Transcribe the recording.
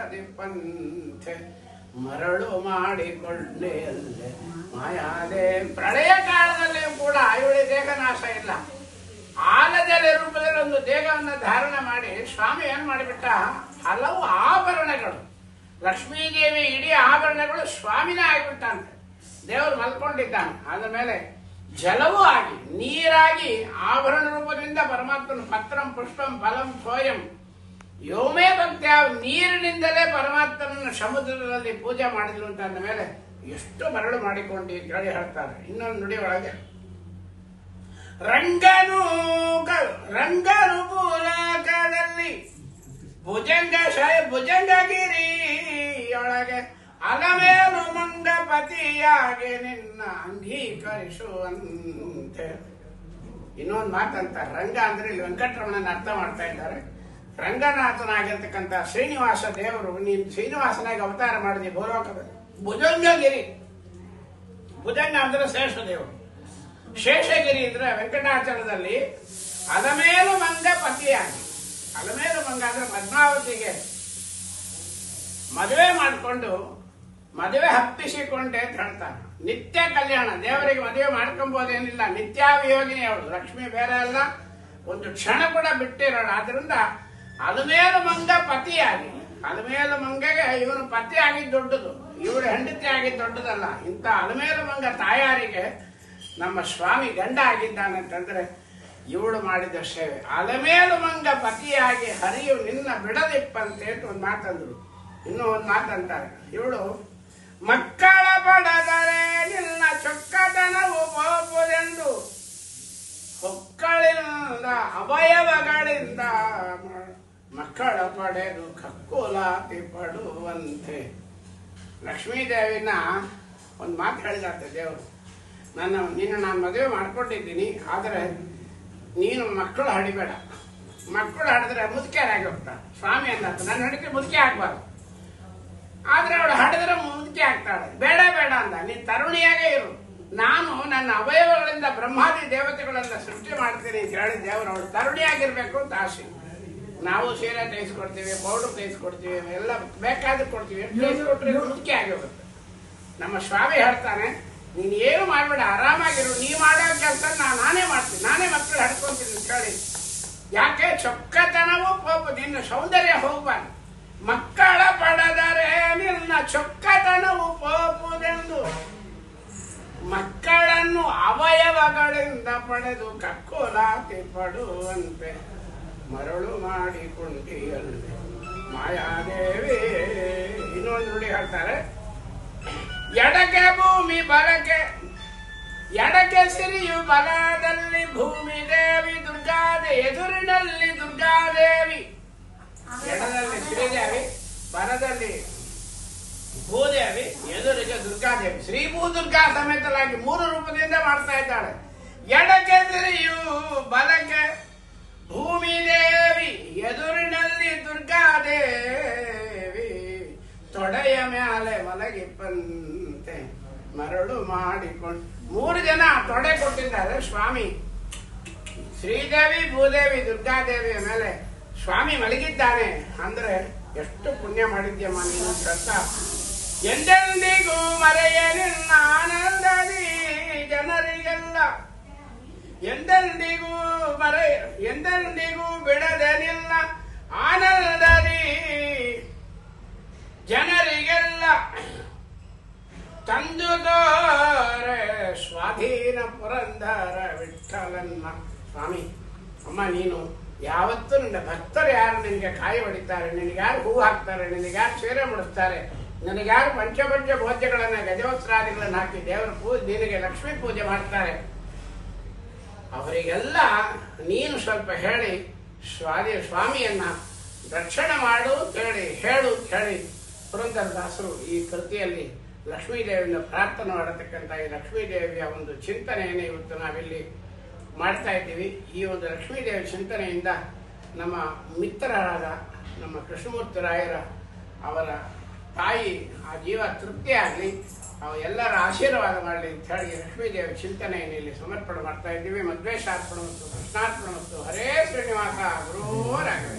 ಬಿಡದಿಪ್ಪಂತೆ ಮರಳು ಮಾಡಿಕೊಂಡೆ ಅಲ್ಲೇ ಮಾಯಾದೆ. ಪ್ರಳಯ ಕಾಲದಲ್ಲಿಯೂ ಕೂಡ ಇವಳಿ ದೇಹ ನಾಶ ಇಲ್ಲ. ಆಲದೆಲೆ ರೂಪದಲ್ಲಿ ಒಂದು ದೇಹವನ್ನು ಧಾರಣೆ ಮಾಡಿ ಸ್ವಾಮಿ ಏನ್ ಮಾಡಿಬಿಟ್ಟ, ಹಲವು ಆಭರಣಗಳು, ಲಕ್ಷ್ಮೀದೇವಿ ಇಡೀ ಆಭರಣಗಳು ಸ್ವಾಮಿನೇ ಆಗಿಬಿಟ್ಟಂತೆ. ದೇವರು ಮಲ್ಕೊಂಡಿದ್ದಾನೆ. ಆದ ಮೇಲೆ ಜಲವೂ ಆಗಿ ನೀರಾಗಿ ಆಭರಣ ರೂಪದಿಂದ ಪರಮಾತ್ಮನ ಪತ್ರಂ ಪುಷ್ಪಂ ಫಲಂ ಸ್ವಯಂ ಯೋಮೇ ಭಕ್ತಿ ನೀರಿನಿಂದಲೇ ಪರಮಾತ್ಮನ ಸಮುದ್ರದಲ್ಲಿ ಪೂಜೆ ಮಾಡಿದ್ರು ಅಂತ ಅಂದ ಮೇಲೆ ಎಷ್ಟು ಮರಳು ಮಾಡಿಕೊಂಡು ಕೇಳಿ ಹೇಳ್ತಾರೆ. ಇನ್ನೊಂದು ನುಡಿ ಒಳಗೆ ರಂಗನು ಭೂಲೋಕದಲ್ಲಿ ಭುಜಂಗಗಿರಿಯೊಳಗೆ ಅಲಮೇಲು ಮಂಗಪತಿಯಾಗಿ ನಿನ್ನ ಅಂಗೀಕರಿಸುವಂತೆ. ಇನ್ನೊಂದು ಮಾತಂತಾರೆ, ರಂಗ ಅಂದ್ರೆ ಇಲ್ಲಿ ವೆಂಕಟರಮಣನ ಅರ್ಥ ಮಾಡ್ತಾ ಇದ್ದಾರೆ. ರಂಗನಾಥನಾಗಿರ್ತಕ್ಕಂಥ ಶ್ರೀನಿವಾಸ ದೇವರು, ನೀನು ಶ್ರೀನಿವಾಸನಾಗಿ ಅವತಾರ ಮಾಡಿದೆ ಭೂಲೋಕದಲ್ಲಿ. ಭುಜಂಗಗಿರಿ, ಭುಜಂಗ ಅಂದ್ರೆ ಶೇಷದೇವರು, ಶೇಷಗಿರಿ ಅಂದ್ರೆ ವೆಂಕಟಾಚಲದಲ್ಲಿ ಅಲಮೇಲು ಮಂಗ ಪತಿಯಾಗಿ. ಅಲಮೇಲು ಮಂಗ ಅಂದ್ರೆ ಪದ್ಮಾವತಿಗೆ ಮದುವೆ ಮಾಡಿಕೊಂಡು ಮದುವೆ ಹಪ್ಪಿಸಿಕೊಂಡೆ ಅಂತ ಹೇಳ್ತಾನೆ. ನಿತ್ಯ ಕಲ್ಯಾಣ, ದೇವರಿಗೆ ಮದುವೆ ಮಾಡ್ಕೊಂಬೋದೇನಿಲ್ಲ, ನಿತ್ಯಾವಿಯೋಗಿನಿ ಅವಳು. ಲಕ್ಷ್ಮಿ ಬೇರೆ ಅಲ್ಲ, ಒಂದು ಕ್ಷಣ ಕೂಡ ಬಿಟ್ಟಿರೋಣ. ಆದ್ರಿಂದ ಅಲಮೇಲು ಮಂಗ ಪತಿಯಾಗಿ, ಅಲಮೇಲು ಮಂಗಗೆ ಇವನು ಪತಿ ಆಗಿದ್ದು ದೊಡ್ಡದು, ಇವಳು ಹೆಂಡತಿ ಆಗಿದ್ದು ದೊಡ್ಡದಲ್ಲ. ಇಂಥ ಅಲಮೇಲು ಮಂಗ ತಾಯಾರಿಗೆ ನಮ್ಮ ಸ್ವಾಮಿ ಗಂಡ ಆಗಿದ್ದಾನಂತಂದ್ರೆ ಇವಳು ಮಾಡಿದ ಸೇವೆ. ಅಲಮೇಲು ಮಂಗ ಪತಿಯಾಗಿ ಹರಿಯು ನಿನ್ನ ಬಿಡದಿಪ್ಪಂತೆ ಅಂತ ಒಂದು ಮಾತಂದ್ರು. ಇನ್ನೂ ಒಂದು ಮಾತಂತಾರೆ, ಇವಳು ಮಕ್ಕಳ ಪಡೆದರೆ ನಿನ್ನ ಚೊಕ್ಕತನವು ಪೋಪುದೆಂದು ಹೊಕ್ಕಳಿಂದ ಅವಯವಗಳಿಂದ ಮಕ್ಕಳ ಪಡೆದು ಕಕ್ಕುಲಾತಿ ಪಡುವಂತೆ. ಲಕ್ಷ್ಮೀದೇವಿನ ಒಂದು ಮಾತು ಹೇಳಿದಂತೆ ದೇವರು, ನಿನ್ನ ನಾನು ಮದುವೆ ಮಾಡ್ಕೊಂಡಿದ್ದೀನಿ, ಆದರೆ ನೀನು ಮಕ್ಕಳು ಹಡಿಬೇಡ. ಮಕ್ಕಳು ಹಡಿದ್ರೆ ಮುದುಕೆಯಾಗಿ ಹೋಗ್ತಾಳೆ. ಸ್ವಾಮಿ ಅಂದ ನನ್ನ ಹೆಂಡತಿ ಮುದುಕೆ ಆಗ್ಬಾರ್ದು, ಆದ್ರೆ ಅವಳು ಹಡಿದ್ರೆ ಮುದುಕೆ ಆಗ್ತಾಳೆ. ಬೇಡ ಬೇಡ ಅಂದ, ನೀನು ತರುಣಿಯಾಗೇ ಇರು, ನಾನು ನನ್ನ ಅವಯವಗಳಿಂದ ಬ್ರಹ್ಮಾದಿ ದೇವತೆಗಳಿಂದ ಸೃಷ್ಟಿ ಮಾಡ್ತೀನಿ ಅಂತ ಹೇಳಿ ದೇವರು ಅವಳು ತರುಣಿಯಾಗಿರ್ಬೇಕು ಅಂತ ಆಸೆ. ನಾವು ಸೀರೆ ತೆಗೆಸ್ಕೊಡ್ತೀವಿ, ಪೌಡರ್ ತೆಗೆಸ್ಕೊಡ್ತೀವಿ, ಎಲ್ಲ ಬೇಕಾದ್ರೆ ಕೊಡ್ತೀವಿ. ತೆಗೆಸ್ಕೊಟ್ರೆ ಮುದುಕೆ ಆಗಿರುತ್ತೆ. ನಮ್ಮ ಸ್ವಾಮಿ ಹೇಳ್ತಾನೆ, ನೀನು ಏನು ಮಾಡ್ಬೇಡ, ಆರಾಮಾಗಿರು, ನೀ ಮಾಡೋ ಕೆಲಸ ನಾನೇ ಮಾಡ್ತೀನಿ, ನಾನೇ ಮಕ್ಕಳು ಹಡ್ಕೊಂತೀನಿ ಅಂತ ಹೇಳಿ. ಯಾಕೆ ಚೊಕ್ಕತನವೂ ಪಾಪ ನಿನ್ನ ಸೌಂದರ್ಯ ಹೋಗ್ಬಾರ್ದು. ಮಕ್ಕಳ ಪಡೆದರೆ ನಿನ್ನ ಚೊಕ್ಕತನವು ಪೋಪುದೆಂದು ಮಕ್ಕಳನ್ನು ಅವಯವಗಳಿಂದ ಪಡೆದು ಕಕ್ಕುಲಾತಿ ಪಡುವಂತೆ ಮರಳು ಮಾಡಿಕೊಂಡಿಯಲ್ಲೇ ಮಾಯಾದೇವಿ. ಇನ್ನೊಂದು ನುಡಿ ಹೇಳ್ತಾರೆ, ಎಡಕ್ಕೆ ಭೂಮಿ ಬಲಕ್ಕೆ, ಎಡಕ್ಕೆ ಸಿರಿಯು ಬಲದಲ್ಲಿ ಭೂಮಿ ದೇವಿ ದುರ್ಗಾದೇವಿ, ಎದುರಿನಲ್ಲಿ ದುರ್ಗಾದೇವಿ. ಎಡದಲ್ಲಿ ಶ್ರೀದೇವಿ, ಬಲದಲ್ಲಿ ಭೂದೇವಿ, ಎದುರಿಗೆ ದುರ್ಗಾದೇವಿ. ಶ್ರೀ ಭೂ ದುರ್ಗಾ ಸಮೇತಲಾಗಿ 3 ರೂಪದಿಂದ ಮಾಡ್ತಾ ಇದ್ದಾಳೆ. ಎಡಕ್ಕೆ ಸಿರಿಯು ಬಲಕ್ಕೆ ಭೂಮಿ ದೇವಿ, ಎದುರಿನಲ್ಲಿ ದುರ್ಗಾದೇವಿ. ತೊಡೆಯ ಮ್ಯಾಲೆ ಮಲಗಿಪ್ಪಂತೆ ಮರಳು ಮಾಡಿಕೊಂಡು 3 ಜನ ತೊಡೆ ಕೊಟ್ಟಿದ್ದಾರೆ ಸ್ವಾಮಿ. ಶ್ರೀದೇವಿ, ಭೂದೇವಿ, ದುರ್ಗಾದೇವಿಯ ಮೇಲೆ ಸ್ವಾಮಿ ಮಲಗಿದ್ದಾನೆ ಅಂದ್ರೆ ಎಷ್ಟು ಪುಣ್ಯ ಮಾಡಿದ್ಯಮ್ಮ ನೀನು ಅಂತ. ಎಂದೆಂದಿಗೂ ಮರೆಯ ನಿನ್ನ ಆನಂದದಿ ಜನರಿಗೆಲ್ಲ, ಎಂದೆಂದಿಗೂ ಬಿಡದೆ ನಿನ್ನ ಆನಂದದಿ ಜನರಿಗೆಲ್ಲ ತಂದು ತೋರೆ ಸ್ವಾಧೀನ ಪುರಂದರ ವಿಠಲನ್ನ. ಸ್ವಾಮಿ ಅಮ್ಮ, ನೀನು ಯಾವತ್ತೂ ನಿನ್ನ ಭಕ್ತರು ಯಾರು ನಿನಗೆ ಕಾಯಿ ಹೊಡಿತಾರೆ, ನಿನಗ್ಯಾರು ಹೂ ಹಾಕ್ತಾರೆ, ನಿನಗ್ಯಾರು ಸೀರೆ ಮುಡಿಸ್ತಾರೆ, ನನಗ್ಯಾರು ಪಂಚಪಂಚ ಭೋಜ್ಯಗಳನ್ನ ಗಜವಸ್ತ್ರಾದಿಗಳನ್ನು ಹಾಕಿ ದೇವರ ನಿನಗೆ ಲಕ್ಷ್ಮೀ ಪೂಜೆ ಮಾಡ್ತಾರೆ, ಅವರಿಗೆಲ್ಲ ನೀನು ಸ್ವಲ್ಪ ಹೇಳಿ ಸ್ವಾಮಿಯನ್ನ ರಕ್ಷಣೆ ಮಾಡು ಹೇಳು ಹೇಳಿ ಪುರಂದರದಾಸರು ಈ ಕೃತಿಯಲ್ಲಿ ಲಕ್ಷ್ಮೀದೇವಿಯನ್ನು ಪ್ರಾರ್ಥನೆ ಮಾಡತಕ್ಕಂಥ ಈ ಲಕ್ಷ್ಮೀದೇವಿಯ ಒಂದು ಚಿಂತನೆಯನ್ನು ಇವತ್ತು ನಾವಿಲ್ಲಿ ಮಾಡ್ತಾ ಇದ್ದೀವಿ. ಈ ಒಂದು ಲಕ್ಷ್ಮೀದೇವಿ ಚಿಂತನೆಯಿಂದ ನಮ್ಮ ಮಿತ್ರರಾದ ನಮ್ಮ ಕೃಷ್ಣಮೂರ್ತಿ ರಾಯರ ಅವರ ತಾಯಿ ಆ ಜೀವ ತೃಪ್ತಿಯಾಗಲಿ, ಎಲ್ಲರ ಆಶೀರ್ವಾದ ಮಾಡಲಿ ಅಂತ ಹೇಳಿ ಲಕ್ಷ್ಮೀದೇವಿ ಚಿಂತನೆಯನ್ನು ಇಲ್ಲಿ ಸಮರ್ಪಣೆ ಮಾಡ್ತಾ ಇದ್ದೀವಿ. ಮಧ್ವೇಶಾರ್ಪಣ ಮತ್ತು ಕೃಷ್ಣಾರ್ಪಣ ಮತ್ತು ಹರೇ ಶ್ರೀನಿವಾಸ ಗುರುವರಾಗಲಿ.